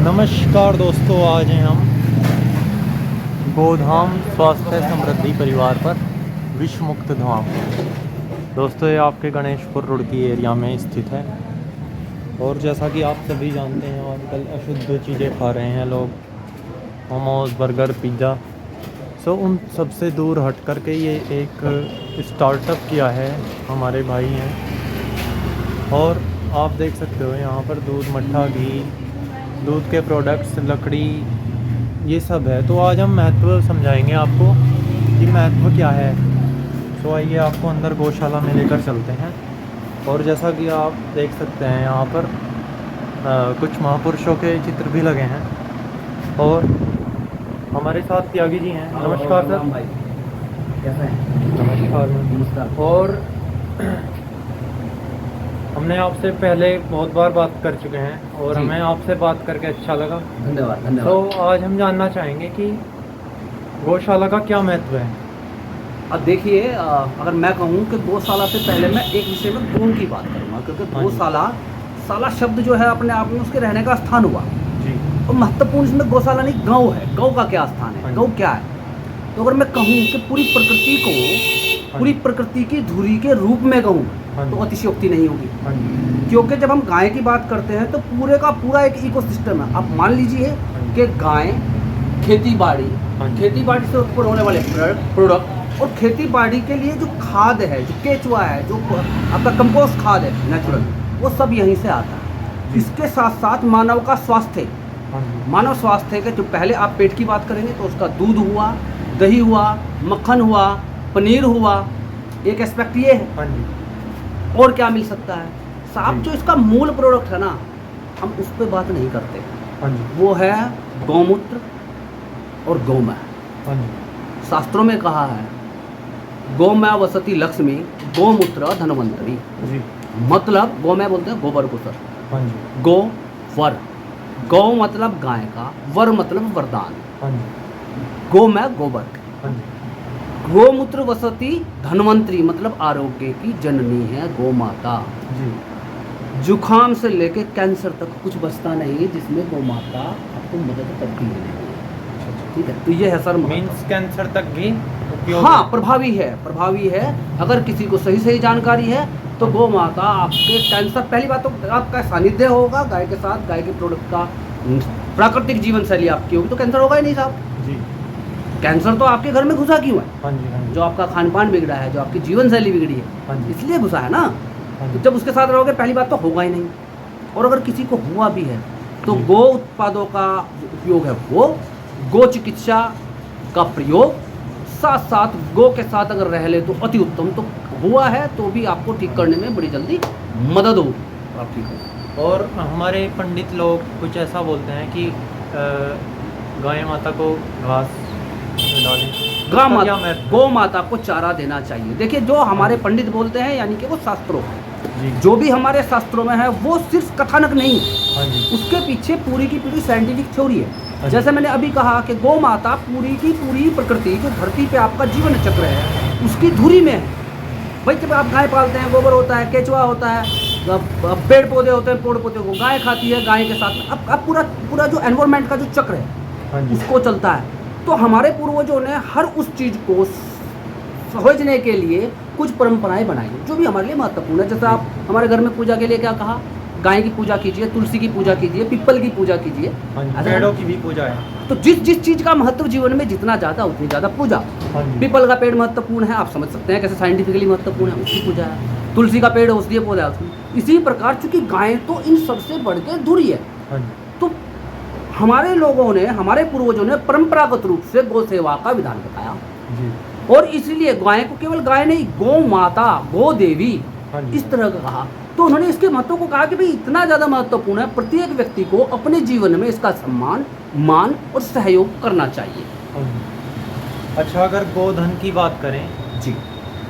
नमस्कार दोस्तों, आज हैं हम गोधाम स्वास्थ्य समृद्धि परिवार पर विश्व मुक्त धाम। दोस्तों, ये आपके गणेशपुर रुड़की एरिया में स्थित है। और जैसा कि आप सभी जानते हैं, आजकल अशुद्ध चीज़ें खा रहे हैं लोग, मोमोज, बर्गर, पिज़्ज़ा। सो उन सबसे दूर हट कर के ये एक स्टार्टअप किया है, हमारे भाई हैं। और आप देख सकते हो यहाँ पर दूध, मट्ठा, घी, दूध के प्रोडक्ट्स, लकड़ी, ये सब है। तो आज हम महत्व समझाएंगे आपको कि महत्व क्या है। तो आइए आपको अंदर गौशाला में लेकर चलते हैं। और जैसा कि आप देख सकते हैं, यहाँ पर कुछ महापुरुषों के चित्र भी लगे हैं। और हमारे साथ त्यागी जी हैं। नमस्कार सर। भाई कैसे हैं? नमस्कार। और हमने आपसे पहले बहुत बार बात कर चुके हैं और हमें आपसे बात करके अच्छा लगा। धन्यवाद धन्यवाद। तो आज हम जानना चाहेंगे कि गौशाला का क्या महत्व है। अब देखिए, अगर मैं कहूँ कि गौशाला से पहले मैं एक विषय में गौ की बात करूँगा, क्योंकि हाँ जी। गौशाला शब्द जो है अपने आप में उसके रहने का स्थान हुआ। जी। और महत्वपूर्ण इसमें गौशाला नहीं, गौ है। गौ का क्या स्थान हाँ है, जी। गौ क्या है? तो अगर मैं कहूँ कि पूरी प्रकृति को, पूरी प्रकृति की धुरी के रूप में कहूँ तो अतिशयोक्ति नहीं होगी। हाँ जी। क्योंकि जब हम गाय की बात करते हैं तो पूरे का पूरा एक इकोसिस्टम है। आप मान लीजिए कि गाय, खेती बाड़ी से उत्पन्न होने वाले प्रोडक्ट और खेती बाड़ी के लिए जो खाद है, जो केचुआ है, जो आपका कंपोस्ट खाद है नेचुरल, वो सब यहीं से आता है। इसके साथ साथ मानव का स्वास्थ्य, मानव स्वास्थ्य के जो पहले आप पेट की बात करेंगे तो उसका दूध हुआ, दही हुआ, मक्खन हुआ, पनीर हुआ, एक एस्पेक्ट ये है। और क्या मिल सकता है साहब? जो इसका मूल प्रोडक्ट है ना, हम उस पर बात नहीं करते। वो है गौमूत्र और गौमय। शास्त्रों में कहा है गौमय वसति लक्ष्मी, गौमूत्र धनवंतरी। मतलब गौमय बोलते हैं गोबर को सर। गौ वर, गौ मतलब गाय का, वर मतलब वरदान, गौमय गोबर। गोमूत्र वसति धनवंतरी मतलब आरोग्य की जननी है गौ माता। जुखाम से लेके कैंसर तक कुछ बचता नहीं है जिसमें गौ माता आपको मदद करती है। ठीक है, तो ये है सर मीन्स कैंसर तक भी हाँ प्रभावी है। अगर किसी को सही जानकारी है तो गौ माता आपके कैंसर, पहली बात तो आपका सानिध्य होगा गाय के साथ, गाय के प्रोडक्ट का प्राकृतिक जीवन शैली आपकी होगी तो कैंसर होगा ही नहीं साहब जी। कैंसर तो आपके घर में घुसा क्यों है? जो आपका खान पान बिगड़ा है, जो आपकी जीवन शैली बिगड़ी है, इसलिए घुसा है ना। तो जब उसके साथ रहोगे पहली बात तो होगा ही नहीं। और अगर किसी को हुआ भी है तो गो उत्पादों का उपयोग है, वो गो चिकित्सा का प्रयोग, साथ साथ गो के साथ अगर रह ले तो अति उत्तम। तो हुआ है तो भी आपको ठीक करने में बड़ी जल्दी मदद हो, आप ठीक हो। और हमारे पंडित लोग कुछ ऐसा बोलते हैं कि गाय माता को घास गौ माता को चारा देना चाहिए। देखिए, जो हमारे पंडित बोलते हैं यानी कि वो शास्त्रों, जो भी हमारे शास्त्रों में है वो सिर्फ कथानक नहीं, उसके पीछे पूरी की पूरी साइंटिफिक थ्योरी है। जैसे मैंने अभी कहा कि गौ माता पूरी की पूरी प्रकृति जो धरती पे आपका जीवन चक्र है उसकी धुरी में है। भाई जब आप गाय पालते हैं, गोबर होता है, केचुआ होता है, पेड़ पौधे होते हैं, पेड़ पौधे को गाय खाती है, गाय के साथ अब पूरा जो एनवायरमेंट का जो चक्र है उसको चलता है। तो हमारे पूर्वजों ने हर उस चीज़ को समझने के लिए कुछ परंपराएं बनाई जो भी हमारे लिए महत्वपूर्ण है। जैसे आप हमारे घर में पूजा के लिए क्या कहा, गाय की पूजा कीजिए, तुलसी की पूजा कीजिए, पीपल की पूजा कीजिए, पेड़ों की भी पूजा है। तो जिस चीज़ का महत्व जीवन में जितना ज़्यादा उतनी ज़्यादा पूजा। पीपल का पेड़ महत्वपूर्ण है, आप समझ सकते हैं कैसे साइंटिफिकली महत्वपूर्ण है, उसकी पूजा है। तुलसी का पेड़ औषधीय पौधा है उसमें। इसी प्रकार चूंकि गाय तो इन सबसे बढ़ के धुरी है, तो हमारे लोगों ने, हमारे पूर्वजों ने परंपरागत रूप से गौ सेवा का विधान बताया जी। और इसलिए गाय को केवल गाय नहीं, गौ माता, गौ देवी इस तरह का कहा। तो उन्होंने इसके महत्व को कहा कि भाई इतना ज़्यादा महत्वपूर्ण है, प्रत्येक व्यक्ति को अपने जीवन में इसका सम्मान, मान और सहयोग करना चाहिए। अच्छा, अगर गोधन की बात करें जी,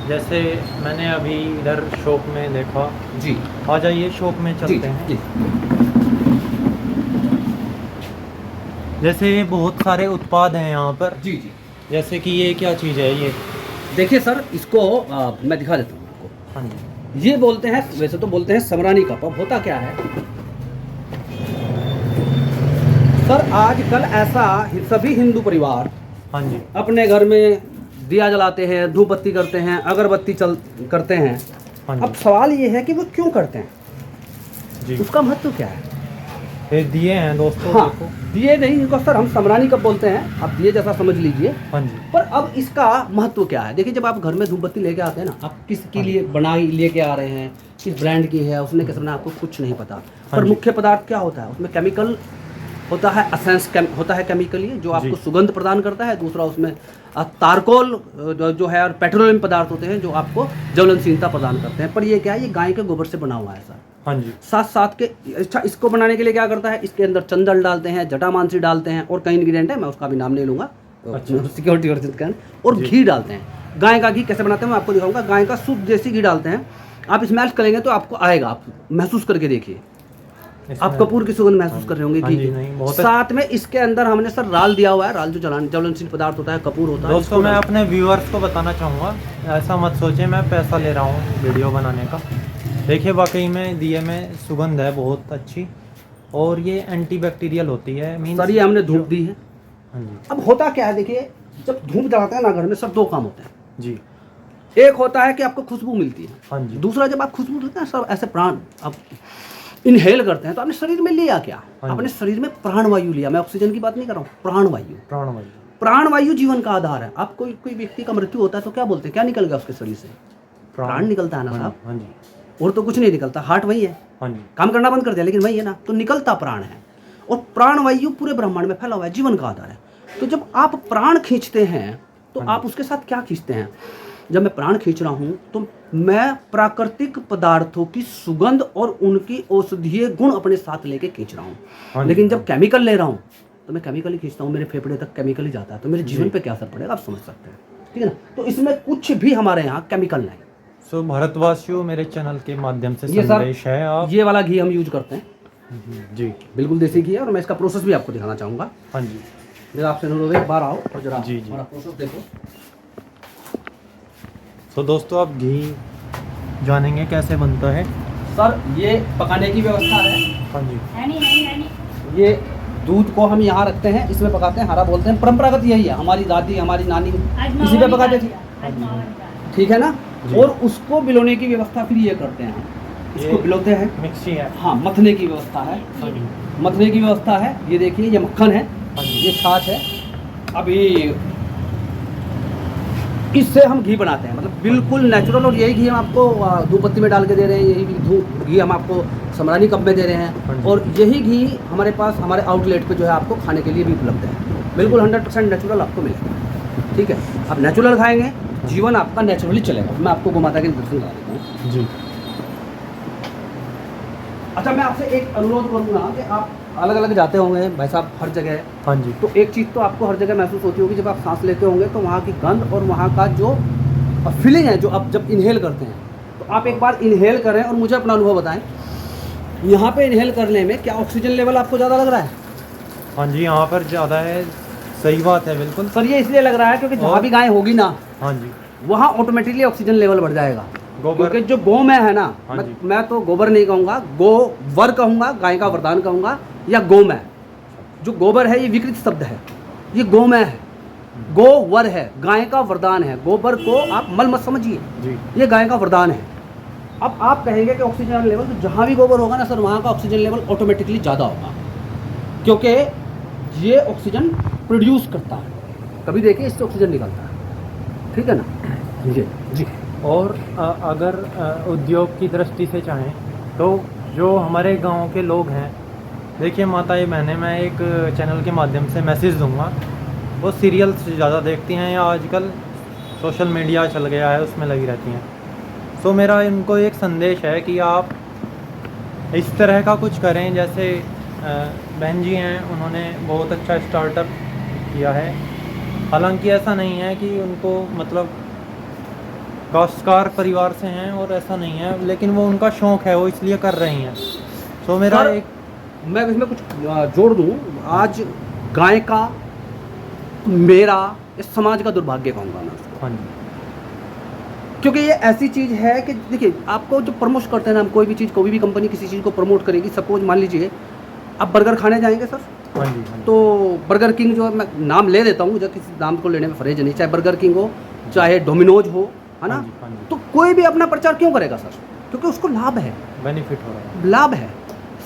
जैसे मैंने अभी इधर शॉप में देखा जी, आ जाइए शॉप में चलते हैं जी। जैसे बहुत सारे उत्पाद हैं यहाँ पर जी। जैसे कि ये क्या चीज़ है? ये देखिए सर, इसको मैं दिखा देता हूँ आपको। हाँ जी, ये बोलते हैं, वैसे तो बोलते हैं समरानी कप। अब होता क्या है, सर आजकल ऐसा सभी हिंदू परिवार हाँ जी। अपने घर में दिया जलाते हैं, धूप बत्ती करते हैं, अगरबत्ती करते हैं। हाँ जी। अब सवाल ये है कि वो क्यों करते हैं, जी। उसका महत्व क्या है? ये दिए हैं दोस्तों, हाँ, देखो। दिए नहीं, इनको सर हम समरानी कब बोलते हैं, आप दिए जैसा समझ लीजिए। हाँ जी। पर अब इसका महत्व क्या है? देखिए, जब आप घर में धूप बत्ती लेके आते हैं ना, आप किसके हाँ लिए बनाई लेके आ रहे हैं, किस ब्रांड की है, उसने कैसे बनाया, आपको कुछ नहीं पता। पर जी। मुख्य पदार्थ क्या होता है उसमें? केमिकल होता है, असेंस होता है केमिकल, ये जो आपको जी। सुगंध प्रदान करता है। दूसरा उसमें तारकोल जो है, और पेट्रोलियम पदार्थ होते हैं जो आपको ज्वलनशीलता प्रदान करते हैं। पर ये क्या है, ये गाय के गोबर से बना हुआ है सर। हाँ जी। साथ साथ के अच्छा, इसको बनाने के लिए क्या करता है, इसके अंदर चंदन डालते हैं, जटामांसी डालते हैं, और कई इंग्रीडियंट है, मैं उसका भी नाम नहीं लूँगा, अच्छा। सिक्योरिटी वर्जित का। और जी। घी डालते हैं। गाय का घी कैसे बनाते हैं मैं आपको दिखाऊंगा। गाय का शुद्ध देसी घी डालते हैं। आप स्मेल करेंगे तो आपको आएगा, आप महसूस करके देखिए, आप कपूर की सुगंध महसूस कर रहे होंगे हाँ घी जी, की। नहीं, बहुत साथ में इसके अंदर हमने सर राल दिया हुआ है। राल जो ज्वलनशील पदार्थ होता है, कपूर होता है। दोस्तों, मैं अपने व्यूअर्स को बताना चाहूँगा, ऐसा मत सोचें मैं पैसा ले रहा हूँ वीडियो बनाने का। देखिए, वाकई में दिए में सुगंध है बहुत अच्छी, और ये एंटी बैक्टीरियल होती है। मीन सर ये हमने धूप दी है। हाँ जी। अब होता क्या है, देखिए, जब धूप जलाते हैं ना घर में, सब दो काम होते हैं। जी। एक होता है कि आपको खुशबू मिलती है। हाँ जी। दूसरा, जब आप खुशबू लेते हैं सब ऐसे प्राण आप इनहेल करते हैं, तो आपने शरीर में लिया क्या? हाँ जी। आपने शरीर में प्राणवायु लिया। मैं ऑक्सीजन की बात नहीं कर रहा हूँ, प्राणवायु। प्राणवायु। प्राणवायु जीवन का आधार है। आप कोई व्यक्ति का मृत्यु होता है तो क्या बोलते हैं, क्या निकल गया उसके शरीर से? प्राण निकलता है ना साहब। हाँ जी। और तो कुछ नहीं निकलता। हार्ट वही है, हाँ जी। काम करना बंद कर दिया, लेकिन वही है ना, तो निकलता प्राण है। और प्राणवायु पूरे ब्रह्मांड में फैला हुआ है, जीवन का आधार है। तो जब आप प्राण खींचते हैं तो हाँ जी। आप उसके साथ क्या खींचते हैं? जब मैं प्राण खींच रहा हूँ तो मैं प्राकृतिक पदार्थों की सुगंध और उनकी औषधीय गुण अपने साथ लेके खींच रहा हाँ हूँ। जी। लेकिन जब केमिकल ले रहा हूँ तो मैं केमिकल ही खींचता हूँ, मेरे फेफड़े तक केमिकल ही जाता है, तो मेरे जीवन पे क्या असर पड़ेगा आप समझ सकते हैं, ठीक है ना? तो इसमें कुछ भी हमारे यहाँ केमिकल नहीं। सो भारतवासियों, मेरे चैनल के माध्यम से ये संदेश है, आप ये वाला घी हम यूज करते हैं, जी। बिल्कुल देसी घी है। और मैं इसका प्रोसेस भी आपको दिखाना चाहूँगा। हाँ जी। मेरा आपसे अनुरोध है, एक बार आओ और जरा जी, जी। हमारा प्रोसेस देखो। सो दोस्तों, आप घी जानेंगे कैसे बनता है। सर ये पकाने की व्यवस्था है। हाँ जी। ये दूध को हम यहाँ रखते हैं, इसमें पकाते हैं, हरा बोलते हैं। परंपरागत यही है, हमारी दादी हमारी नानी इसी पे पकाते थे, ठीक है ना? जी। और उसको बिलोने की व्यवस्था फिर ये करते हैं, इसको बिलोते हैं। मिक्सी है। हाँ, मथने की व्यवस्था है, हाँ जी। मथने की व्यवस्था है। ये देखिए, ये मक्खन है, हाँ जी। ये छाछ है। अभी इससे हम घी बनाते हैं, मतलब बिल्कुल नेचुरल। और यही घी हम आपको धूप बत्ती में डाल के दे रहे हैं, यही घी हम आपको समरानी कप में दे रहे हाँ हैं। जी। और यही घी हमारे पास हमारे आउटलेट पे जो है आपको खाने के लिए भी उपलब्ध है। बिल्कुल 100% नेचुरल आपको मिलेगा, ठीक है? आप नेचुरल खाएंगे, जीवन आपका नेचुरली चलेगा। मैं आपको गोमाता के दर्शन करा देता हूँ। जी। अच्छा, मैं आपसे एक अनुरोध करूँगा कि आप अलग अलग जाते होंगे भाई साहब, हर जगह, हाँ जी। तो एक चीज़ तो आपको हर जगह महसूस होती होगी, जब आप सांस लेते होंगे तो वहाँ की गंध और वहाँ का जो फीलिंग है, जो आप जब इनहेल करते हैं, तो आप एक बार इनहेल करें और मुझे अपना अनुभव बताएं। यहाँ पे इनहेल करने में क्या ऑक्सीजन लेवल आपको ज़्यादा लग रहा है? हाँ जी, यहाँ पर ज़्यादा है। सही बात है, बिल्कुल। सर ये इसलिए लग रहा है क्योंकि जहाँ भी गाय होगी ना, हाँ जी। वहाँ ऑटोमेटिकली ऑक्सीजन लेवल बढ़ जाएगा। गोबर। क्योंकि जो गौ में है ना, हाँ जी। मैं तो गोबर नहीं कहूँगा, गोवर कहूँगा, गाय का वरदान कहूँगा, या गौ में। जो गोबर है ये विकृत शब्द है, ये गौ में है, गोवर है, गाय का वरदान है। गोबर को आप मल मत समझिए जी। ये गाय का वरदान है। अब आप कहेंगे कि ऑक्सीजन लेवल, तो जहाँ भी गोबर होगा ना सर, वहाँ का ऑक्सीजन लेवल ऑटोमेटिकली ज़्यादा होगा, क्योंकि ये ऑक्सीजन प्रोड्यूस करता है। कभी देखिए, इससे ऑक्सीजन निकलता है, ठीक है ना? जी जी। और अगर उद्योग की दृष्टि से चाहें तो जो हमारे गांव के लोग हैं, देखिए माताएं बहनें, मैं एक चैनल के माध्यम से मैसेज दूंगा, वो सीरियल्स ज़्यादा देखती हैं या आजकल सोशल मीडिया चल गया है उसमें लगी रहती हैं। सो मेरा इनको एक संदेश है कि आप इस तरह का कुछ करें। जैसे बहन जी हैं, उन्होंने बहुत अच्छा स्टार्टअप किया है। हालांकि ऐसा नहीं है कि उनको मतलब काश्तकार परिवार से हैं, और ऐसा नहीं है, लेकिन वो उनका शौक़ है, वो इसलिए कर रही हैं। सो मेरा एक, मैं इसमें कुछ जोड़ दूं। आज गाय का, मेरा, इस समाज का दुर्भाग्य कहूँगा मैं उसको। हाँ जी। क्योंकि ये ऐसी चीज़ है कि देखिए, आपको जो प्रमोट करते हैं ना, हम कोई भी चीज़, कोई भी कंपनी किसी चीज़ को प्रमोट करेगी। सपोज मान लीजिए आप बर्गर खाने जाएंगे सर, हाँ जी, हाँ जी। तो बर्गर किंग जो है, मैं नाम ले देता हूँ, जब किसी नाम को लेने में फरेज नहीं, चाहे बर्गर किंग हो, चाहे डोमिनोज हो, है ना, हाँ जी, हाँ जी। तो कोई भी अपना प्रचार क्यों करेगा सर? क्योंकि उसको लाभ है, बेनिफिट हो रहा है। लाभ है।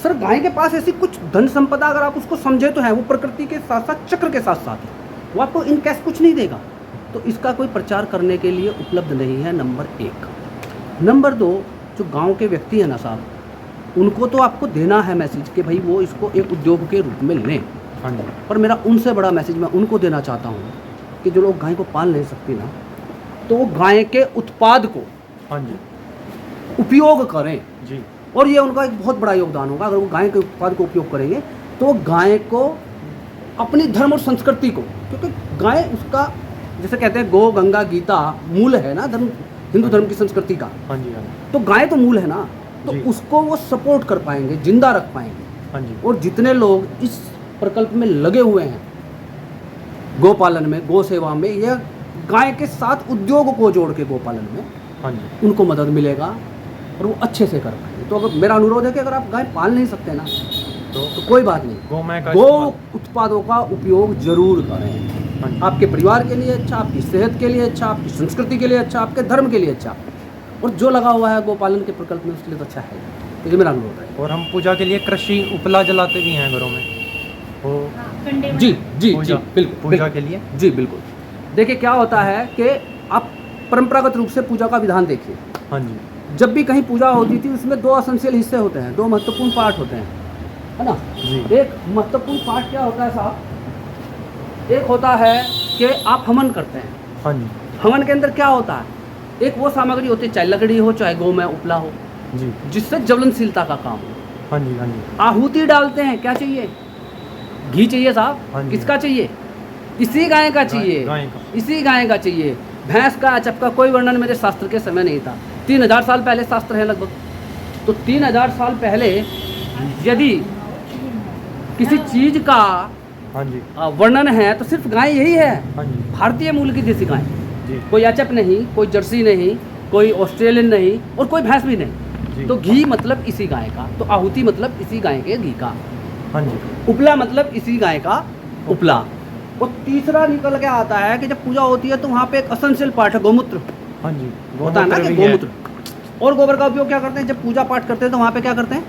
सर गाय के पास ऐसी कुछ धन संपदा अगर आप उसको समझे तो है, वो प्रकृति के साथ साथ चक्र के साथ साथ है, वो आपको इन कैश कुछ नहीं देगा, तो इसका कोई प्रचार करने के लिए उपलब्ध नहीं है, नंबर 1। नंबर 2, जो गांव के व्यक्ति हैं ना साहब, उनको तो आपको देना है मैसेज कि भाई वो इसको एक उद्योग के रूप में लें, हाँ जी, पर मेरा उनसे बड़ा मैसेज मैं उनको देना चाहता हूँ कि जो लोग गाय को पाल नहीं सकते ना, तो वो गाय के उत्पाद को हाँ जी, उपयोग करें, जी, और ये उनका एक बहुत बड़ा योगदान होगा। अगर वो गाय के उत्पाद को उपयोग करेंगे तो गाय को अपनी धर्म और संस्कृति को, क्योंकि गाय उसका, जैसे कहते हैं गौ गंगा गीता मूल है ना धर्म, हिंदू धर्म की संस्कृति का, हाँ जी, हाँ जी, तो गाय तो मूल है ना, तो जी। उसको वो सपोर्ट कर पाएंगे, जिंदा रख पाएंगे। हाँ जी, और जितने लोग इस प्रकल्प में लगे हुए हैं, गोपालन में, गौ सेवा में, या गाय के साथ उद्योग को जोड़ के गोपालन में, हाँ जी, उनको मदद मिलेगा और वो अच्छे से कर पाएंगे। तो अगर मेरा अनुरोध है कि अगर आप गाय पाल नहीं सकते ना, तो कोई बात नहीं, गोमय का गो इस्तेमाल- उत्पादों का उपयोग जरूर करें। हाँ जी, आपके परिवार के लिए अच्छा, आपकी सेहत के लिए अच्छा, आपकी संस्कृति के लिए अच्छा, आपके धर्म के लिए अच्छा, और जो लगा हुआ है गोपालन के प्रकल्प में उसके लिए तो अच्छा है। तो ये मेरा अनुरोध है। और हम पूजा के लिए कृषि उपला जलाते भी हैं घरों में, वो जी जी जी, पूजा बिल्कुल पूजा बिल्कुल, के लिए। जी बिल्कुल। देखिए क्या होता है कि आप परंपरागत रूप से पूजा का विधान देखिए, हाँ जी, जब भी कहीं पूजा होती थी उसमें 2 एसेंशियल हिस्से होते हैं, 2 महत्वपूर्ण पार्ट होते हैं, है ना। जी, एक महत्वपूर्ण पार्ट क्या होता है साहब, एक होता है कि आप हवन करते हैं। हाँ जी, हवन के अंदर क्या होता है, एक वो सामग्री होती है, चाहे लकड़ी हो चाहे गौ में उपला हो, जी, जिससे ज्वलनशीलता का काम हो। हाँ जी, हाँ जी, आहुति डालते हैं, क्या चाहिए, घी चाहिए साहब, हाँ जी। किसका चाहिए, इसी गाय का चाहिए, गाय का। इसी गाय का चाहिए। भैंस का अचप का कोई वर्णन मेरे शास्त्र के समय नहीं था, 3000 साल पहले शास्त्र है लगभग, तो 3000 साल पहले यदि किसी चीज का हाँ जी, वर्णन है तो सिर्फ गाय यही है, हाँ जी, भारतीय मूल की देसी गाय, जी, कोई अचप नहीं, कोई जर्सी नहीं, कोई ऑस्ट्रेलियन नहीं, और कोई भैंस भी नहीं। जी, तो घी मतलब इसी गाय का, तो आहुति मतलब इसी गाय के घी का, हाँ जी, उपला मतलब इसी गाय का उपला। और तीसरा निकल के आता है कि जब पूजा होती है तो वहाँ पे एक एसेंशियल पार्ट है गोमूत्र, हाँ जी, होता है ना कि भी है। गोमूत्र, और गोबर का उपयोग क्या करते हैं, जब पूजा पाठ करते हैं तो वहाँ पे क्या करते हैं,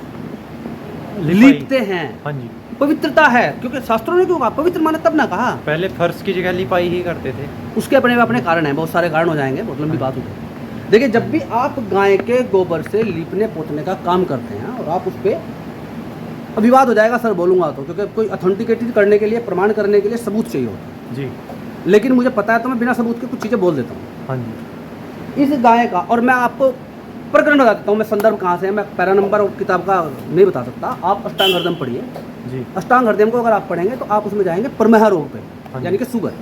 लिपाई। लीपते हैं। हाँ जी, पवित्रता है, क्योंकि शास्त्रों ने क्यों कहा पवित्र माने, तब ना कहा। पहले फर्श की जगह लिपाई ही करते थे। उसके अपने अपने कारण हैं, बहुत सारे कारण हो जाएंगे, बहुत लंबी बात होगी। देखिए जब भी आप गाय के गोबर से लीपने पोतने का काम करते हैं और आप उस पर विवाद हो जाएगा सर बोलूँगा तो, क्योंकि कोई अथेंटिकेटेड करने के लिए, प्रमाण करने के लिए सबूत चाहिए होता है, जी, लेकिन मुझे पता है तो मैं बिना सबूत के कुछ चीज़ें बोल देता हूँ। हाँ जी, इस गाय का, और मैं आपको प्रकरण बता देता हूँ, मैं संदर्भ कहाँ से है, मैं पैरा नंबर और किताब का नहीं बता सकता, आप अष्टांग हृदय पढ़िए। जी, अष्टांग हृदय को अगर आप पढ़ेंगे तो आप उसमें जाएंगे प्रमेह रोग पे, हाँ जी। यानी कि शुगर।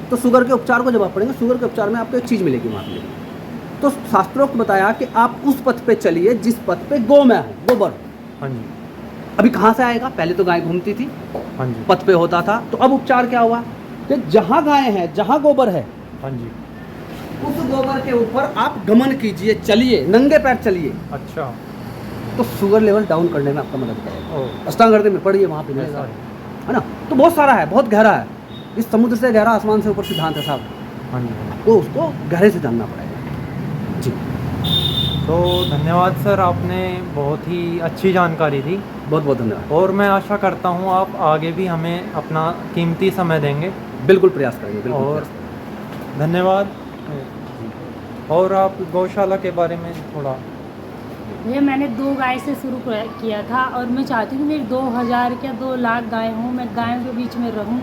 तो शुगर के उपचार को जब आप पढ़ेंगे, शुगर के उपचार में आपको एक चीज़ मिलेगी वहाँ पे। तो शास्त्रोक्त बताया कि आप उस पथ पे चलिए जिस पथ पे गौ में है, गोबर। हाँ जी, अभी कहाँ से आएगा, पहले तो गाय घूमती थी, हाँ जी, पथ पे होता था, तो अब उपचार क्या हुआ कि जहाँ गाय है, जहाँ गोबर है, हाँ जी, उस गोबर के ऊपर आप गमन कीजिए, चलिए, नंगे पैर चलिए, अच्छा, तो शुगर लेवल डाउन करने में आपका मदद करेगा। ओ, अष्टांग हृदय में पढ़िए, वहाँ पे ऐसा मिलेगा, है। है ना। तो बहुत सारा है, बहुत गहरा है, इस समुद्र से गहरा आसमान से ऊपर सिद्धांत है साहब, हाँ जी, हाँ जी। आपको उसको गहरे से जानना पड़ेगा जी। तो धन्यवाद सर, आपने बहुत ही अच्छी जानकारी दी, बहुत बहुत धन्यवाद, और मैं आशा करता हूँ आप आगे भी हमें अपना कीमती समय देंगे। बिल्कुल प्रयास करेंगे, बिल्कुल और प्रयास करेंगे। धन्यवाद। और आप गौशाला के बारे में थोड़ा। ये मैंने 2 गाय से शुरू किया था, और मैं चाहती हूँ कि मेरी 2000 या 2 लाख गाय हों, मैं गायों के बीच में रहूँ।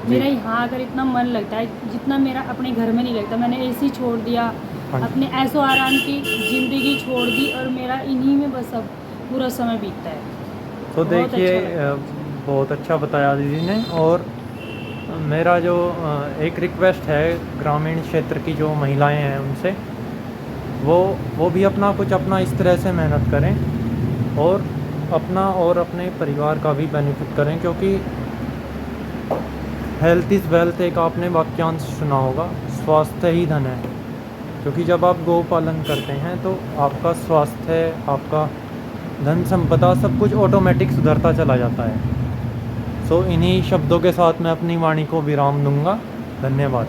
मेरा यहाँ आकर इतना मन लगता है जितना मेरा अपने घर में नहीं लगता। मैंने एसी छोड़ दिया, हाँ जी। अपने ऐशो आराम की ज़िंदगी छोड़ दी, और मेरा इन्हीं में बस अब पूरा समय बीतता है। तो बहुत देखिए अच्छा बहुत अच्छा बताया दीदी ने। और मेरा जो एक रिक्वेस्ट है ग्रामीण क्षेत्र की जो महिलाएं हैं उनसे, वो भी अपना इस तरह से मेहनत करें और अपना और अपने परिवार का भी बेनिफिट करें, क्योंकि हेल्थ इज़ वेल्थ एक आपने वाक्यांश सुना होगा, स्वास्थ्य ही धन है। क्योंकि जब आप गौ पालन करते हैं तो आपका स्वास्थ्य, आपका धन संपदा सब कुछ ऑटोमेटिक सुधरता चला जाता है। तो इन्हीं शब्दों के साथ मैं अपनी वाणी को विराम दूंगा। धन्यवाद।